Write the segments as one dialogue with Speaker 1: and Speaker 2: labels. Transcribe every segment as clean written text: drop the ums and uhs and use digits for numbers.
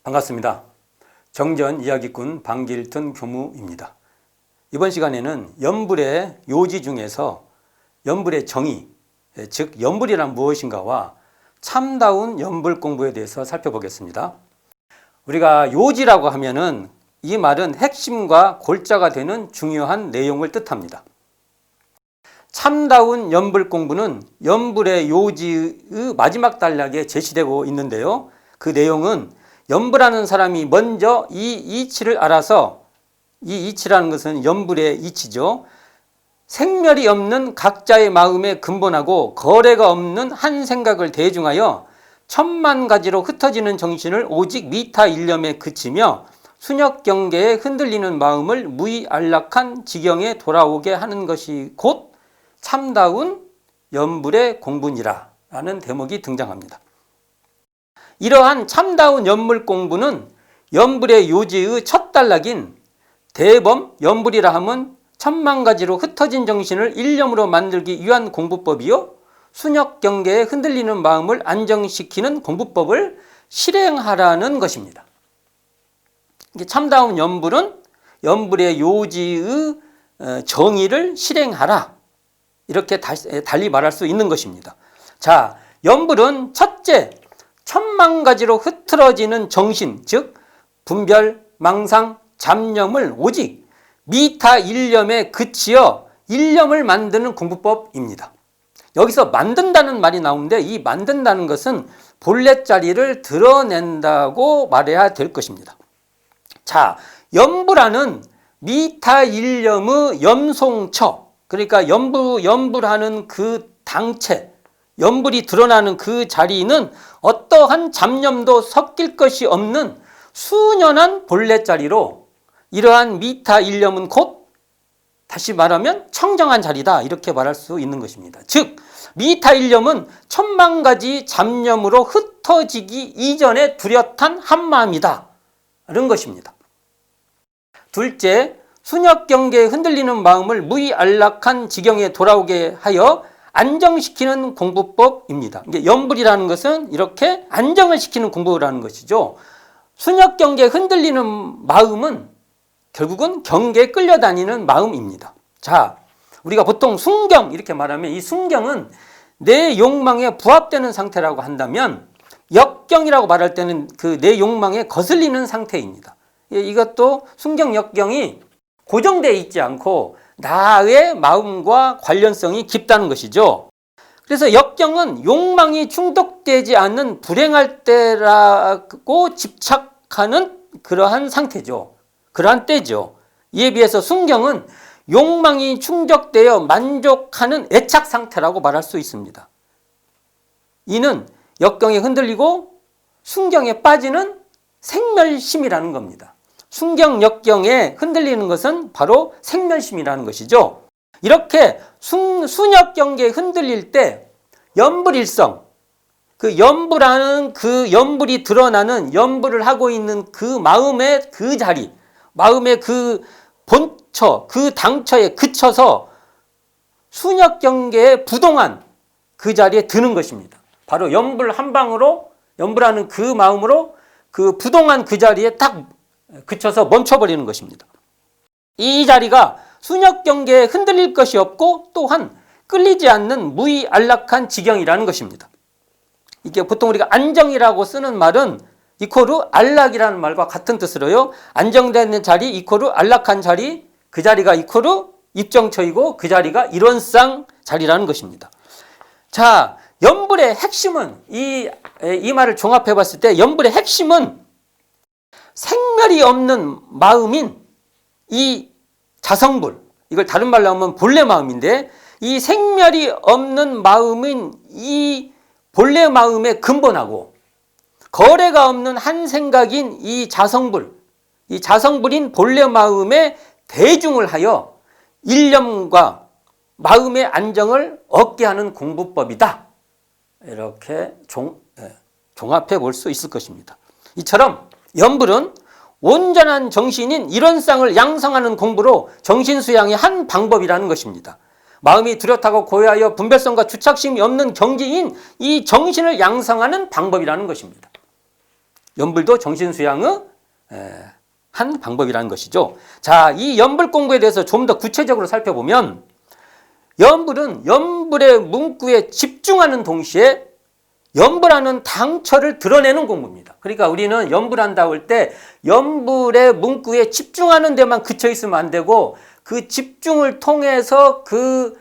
Speaker 1: 반갑습니다. 정전 이야기꾼 방길튼 교무입니다. 이번 시간에는 염불의 요지 중에서 염불의 정의, 즉 염불이란 무엇인가와 참다운 염불 공부에 대해서 살펴보겠습니다. 우리가 요지라고 하면은 이 말은 핵심과 골자가 되는 중요한 내용을 뜻합니다. 참다운 염불 공부는 염불의 요지의 마지막 단락에 제시되고 있는데요. 그 내용은 염불하는 사람이 먼저 이 이치를 알아서, 이 이치라는 것은 염불의 이치죠. 생멸이 없는 각자의 마음에 근본하고 거래가 없는 한 생각을 대중하여 천만 가지로 흩어지는 정신을 오직 미타일념에 그치며 순역경계에 흔들리는 마음을 무의안락한 지경에 돌아오게 하는 것이 곧 참다운 염불의 공부니라 라는 대목이 등장합니다. 이러한 참다운 염불 공부는 염불의 요지의 첫 단락인 대범 염불이라 함은 천만 가지로 흩어진 정신을 일념으로 만들기 위한 공부법이요, 순역 경계에 흔들리는 마음을 안정시키는 공부법을 실행하라는 것입니다. 참다운 염불은 염불의 요지의 정의를 실행하라, 이렇게 달리 말할 수 있는 것입니다. 자, 염불은 첫째, 천만 가지로 흐트러지는 정신, 즉 분별, 망상, 잡념을 오직 미타일념에 그치어 일념을 만드는 공부법입니다. 여기서 만든다는 말이 나오는데, 이 만든다는 것은 본래 자리를 드러낸다고 말해야 될 것입니다. 자, 염불하는 미타일념의 염송처, 그러니까 염불하는 그 당체, 염불이 드러나는 그 자리는 어떠한 잡념도 섞일 것이 없는 순연한 본래 자리로, 이러한 미타일념은 곧 다시 말하면 청정한 자리다, 이렇게 말할 수 있는 것입니다. 즉 미타일념은 천만 가지 잡념으로 흩어지기 이전에 뚜렷한 한마음이다, 이런 것입니다. 둘째, 순역경계에 흔들리는 마음을 무의안락한 지경에 돌아오게 하여 안정시키는 공부법입니다. 염불이라는 것은 이렇게 안정을 시키는 공부라는 것이죠. 순역경계에 흔들리는 마음은 결국은 경계에 끌려다니는 마음입니다. 자, 우리가 보통 순경 이렇게 말하면, 이 순경은 내 욕망에 부합되는 상태라고 한다면, 역경이라고 말할 때는 그 내 욕망에 거슬리는 상태입니다. 이것도 순경 역경이 고정되어 있지 않고 나의 마음과 관련성이 깊다는 것이죠. 그래서 역경은 욕망이 충족되지 않는 불행할 때라고 집착하는 그러한 상태죠. 그러한 때죠. 이에 비해서 순경은 욕망이 충족되어 만족하는 애착 상태라고 말할 수 있습니다. 이는 역경에 흔들리고 순경에 빠지는 생멸심이라는 겁니다. 순경, 역경에 흔들리는 것은 바로 생멸심이라는 것이죠. 이렇게 순역경계에 흔들릴 때 염불일성, 그 염불하는 그 염불이 드러나는 염불을 하고 있는 그 마음의 그 자리, 마음의 그 본처, 그 당처에 그쳐서 순역경계에 부동한 그 자리에 드는 것입니다. 바로 염불 한 방으로, 염불하는 그 마음으로 그 부동한 그 자리에 딱 그쳐서 멈춰버리는 것입니다. 이 자리가 순역경계에 흔들릴 것이 없고 또한 끌리지 않는 무의안락한 지경이라는 것입니다. 이게 보통 우리가 안정이라고 쓰는 말은 이코르 안락이라는 말과 같은 뜻으로요, 안정되는 자리 이코르 안락한 자리, 그 자리가 이코르 입정처이고 그 자리가 일원상 자리라는 것입니다. 자, 염불의 핵심은, 이 말을 종합해 봤을 때 염불의 핵심은 생멸이 없는 마음인 이 자성불, 이걸 다른 말로 하면 본래 마음인데, 이 생멸이 없는 마음인 이 본래 마음에 근본하고 거래가 없는 한 생각인 이 자성불, 이 자성불인 본래 마음에 대중을 하여 일념과 마음의 안정을 얻게 하는 공부법이다, 이렇게 종합해 볼 수 있을 것입니다. 이처럼 염불은 온전한 정신인 일원상을 양성하는 공부로 정신수양의 한 방법이라는 것입니다. 마음이 뚜렷하고 고요하여 분별성과 주착심이 없는 경지인 이 정신을 양성하는 방법이라는 것입니다. 연불도 정신수양의 한 방법이라는 것이죠. 자, 이 연불 공부에 대해서 좀 더 구체적으로 살펴보면 연불은 연불의 문구에 집중하는 동시에 연불하는 당처를 드러내는 공부입니다. 그러니까 우리는 연불한다고 할 때 연불의 문구에 집중하는 데만 그쳐 있으면 안 되고 그 집중을 통해서 그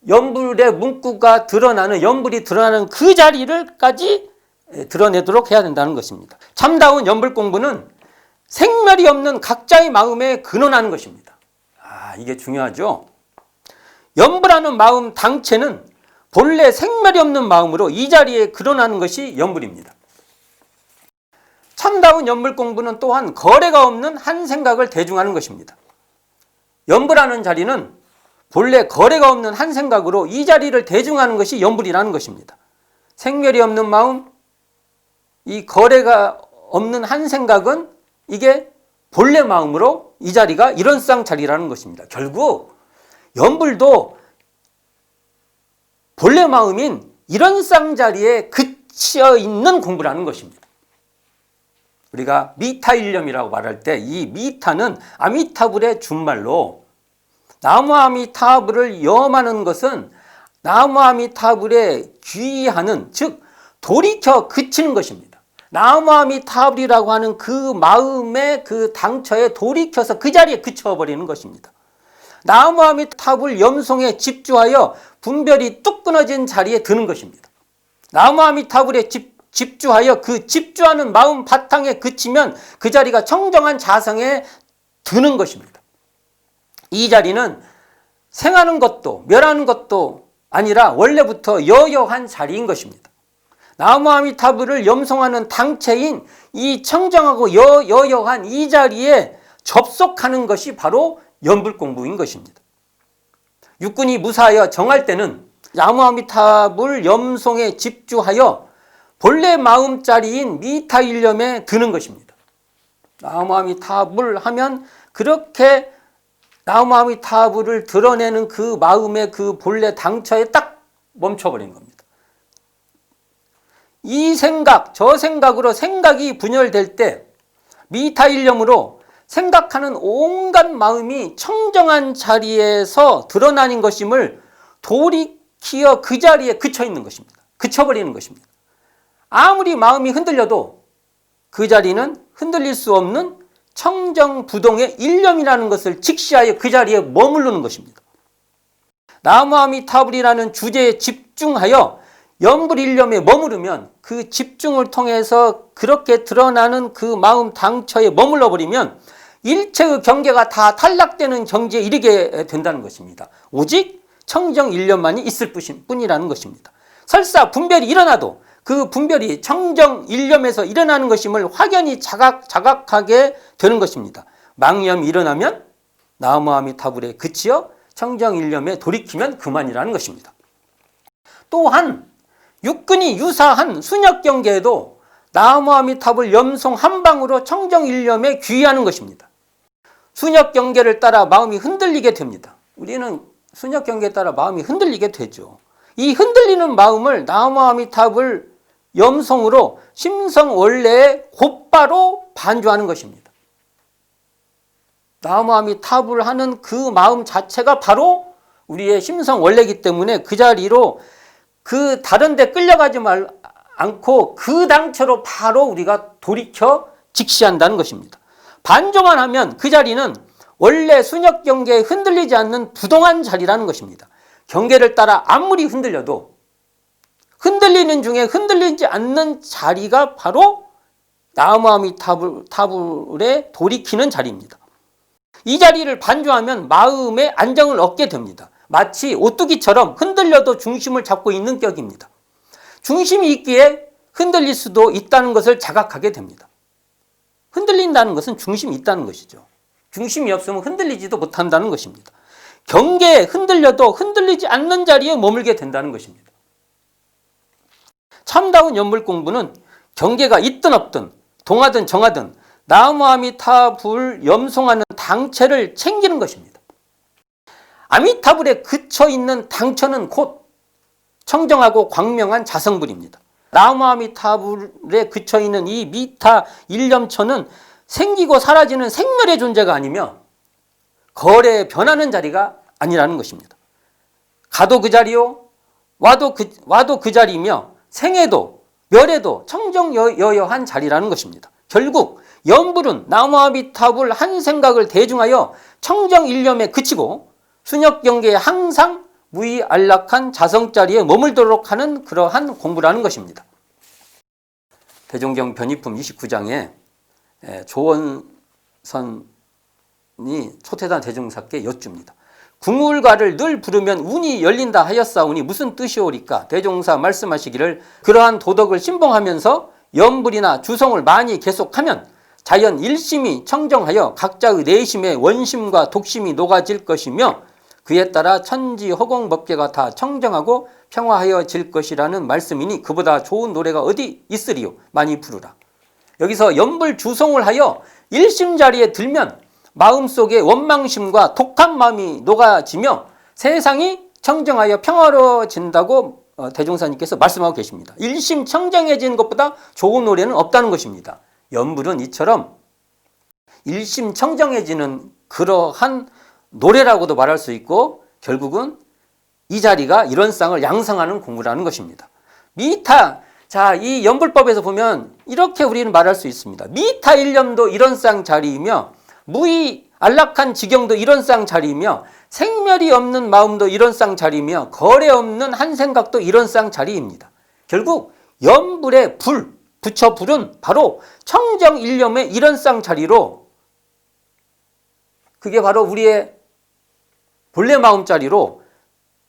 Speaker 1: 연불의 문구가 드러나는, 연불이 드러나는 그 자리를까지 드러내도록 해야 된다는 것입니다. 참다운 연불 공부는 생멸이 없는 각자의 마음에 근원하는 것입니다. 이게 중요하죠. 연불하는 마음 당체는 본래 생멸이 없는 마음으로 이 자리에 근원하는 것이 연불입니다. 참다운 연불 공부는 또한 거래가 없는 한 생각을 대중하는 것입니다. 연불하는 자리는 본래 거래가 없는 한 생각으로 이 자리를 대중하는 것이 연불이라는 것입니다. 생멸이 없는 마음, 이 거래가 없는 한 생각은 이게 본래 마음으로 이 자리가 일원상 자리라는 것입니다. 결국 연불도 본래 마음인 일원상 자리에 그쳐 있는 공부라는 것입니다. 우리가 미타일념이라고 말할 때 이 미타는 아미타불의 준말로 나무아미타불을 염하는 것은 나무아미타불에 귀하는, 즉 돌이켜 그치는 것입니다. 나무아미타불이라고 하는 그 마음의 그 당처에 돌이켜서 그 자리에 그쳐버리는 것입니다. 나무아미타불 염송에 집중하여 분별이 뚝 끊어진 자리에 드는 것입니다. 나무아미타불에 집중하여 그 집중하는 마음 바탕에 그치면 그 자리가 청정한 자성에 드는 것입니다. 이 자리는 생하는 것도 멸하는 것도 아니라 원래부터 여여한 자리인 것입니다. 나무아미타불을 염송하는 당체인 이 청정하고 여여한 이 자리에 접속하는 것이 바로 연불공부인 것입니다. 육군이 무사하여 정할 때는 나무아미타불 염송에 집중하여 본래 마음자리인 미타일념에 드는 것입니다. 나무아미타불 하면 그렇게 나무아미타불을 드러내는 그 마음의 그 본래 당처에 딱 멈춰버리는 겁니다. 이 생각, 저 생각으로 생각이 분열될 때 미타일념으로 생각하는 온갖 마음이 청정한 자리에서 드러나는 것임을 돌이키어 그 자리에 그쳐 있는 것입니다. 그쳐버리는 것입니다. 아무리 마음이 흔들려도 그 자리는 흔들릴 수 없는 청정부동의 일념이라는 것을 직시하여 그 자리에 머무르는 것입니다. 나무아미타불이라는 주제에 집중하여 연불일념에 머무르면 그 집중을 통해서 그렇게 드러나는 그 마음 당처에 머물러 버리면 일체의 경계가 다 탈락되는 경지에 이르게 된다는 것입니다. 오직 청정일념만이 있을 뿐이라는 것입니다. 설사 분별이 일어나도 그 분별이 청정일념에서 일어나는 것임을 확연히 자각하게 되는 것입니다. 망념이 일어나면 나무아미타불에 그치어 청정일념에 돌이키면 그만이라는 것입니다. 또한 육근이 유사한 순역경계에도 나무아미타불 염송 한 방으로 청정일념에 귀의하는 것입니다. 순역경계를 따라 마음이 흔들리게 됩니다. 우리는 순역경계에 따라 마음이 흔들리게 되죠. 이 흔들리는 마음을 나무아미타불 염송으로 심성원래에 곧바로 반주하는 것입니다. 나무아미타불 하는 그 마음 자체가 바로 우리의 심성원래이기 때문에 그 자리로 그 다른 데 끌려가지 않고 그 당처로 바로 우리가 돌이켜 직시한다는 것입니다. 반조만 하면 그 자리는 원래 순역 경계에 흔들리지 않는 부동한 자리라는 것입니다. 경계를 따라 아무리 흔들려도 흔들리는 중에 흔들리지 않는 자리가 바로 나무아미타불에 돌이키는 자리입니다. 이 자리를 반조하면 마음의 안정을 얻게 됩니다. 마치 오뚜기처럼 흔들려도 중심을 잡고 있는 격입니다. 중심이 있기에 흔들릴 수도 있다는 것을 자각하게 됩니다. 흔들린다는 것은 중심이 있다는 것이죠. 중심이 없으면 흔들리지도 못한다는 것입니다. 경계에 흔들려도 흔들리지 않는 자리에 머물게 된다는 것입니다. 참다운 연불 공부는 경계가 있든 없든 동하든 정하든 나무아미타불 염송하는 당체를 챙기는 것입니다. 아미타불에 그쳐 있는 당처는 곧 청정하고 광명한 자성불입니다. 나무아미타불에 그쳐있는 이 미타 일념처는 생기고 사라지는 생멸의 존재가 아니며 거래 변하는 자리가 아니라는 것입니다. 가도 그 자리요, 와도 그 자리이며 생에도 멸에도 청정여여한 자리라는 것입니다. 결국 연불은 나무아미타불 한 생각을 대중하여 청정일념에 그치고 순역경계에 항상 무의안락한 자성자리에 머물도록 하는 그러한 공부라는 것입니다. 대종경 변이품 29장에 조원선이 초태단 대종사께 여쭙니다. 궁울가를 늘 부르면 운이 열린다 하였사오니 무슨 뜻이오리까? 대종사 말씀하시기를 그러한 도덕을 신봉하면서 연불이나 주성을 많이 계속하면 자연 일심이 청정하여 각자의 내심의 원심과 독심이 녹아질 것이며 그에 따라 천지 허공법계가 다 청정하고 평화하여질 것이라는 말씀이니 그보다 좋은 노래가 어디 있으리요? 많이 부르라. 여기서 연불 주성을 하여 일심 자리에 들면 마음속에 원망심과 독한 마음이 녹아지며 세상이 청정하여 평화로워진다고 대종사님께서 말씀하고 계십니다. 일심 청정해지는 것보다 좋은 노래는 없다는 것입니다. 연불은 이처럼 일심 청정해지는 그러한 노래라고도 말할 수 있고 결국은 이 자리가 이런 쌍을 양성하는 공부라는 것입니다. 미타, 자, 이 연불법에서 보면 이렇게 우리는 말할 수 있습니다. 미타 일념도 이런 쌍 자리이며 무의 안락한 지경도 이런 쌍 자리이며 생멸이 없는 마음도 이런 쌍 자리이며 거래 없는 한 생각도 이런 쌍 자리입니다. 결국 연불의 불, 부처 불은 바로 청정일념의 이런 쌍 자리로 그게 바로 우리의 본래 마음자리로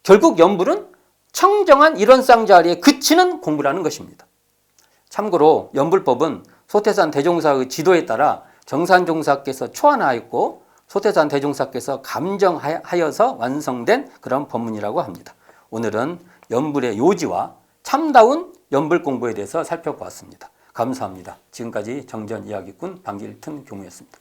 Speaker 1: 결국 연불은 청정한 이런 쌍자리에 그치는 공부라는 것입니다. 참고로 연불법은 소태산 대종사의 지도에 따라 정산종사께서 초안하였고 소태산 대종사께서 감정하여서 완성된 그런 법문이라고 합니다. 오늘은 연불의 요지와 참다운 연불 공부에 대해서 살펴보았습니다. 감사합니다. 지금까지 정전이야기꾼 방길튼 교무였습니다.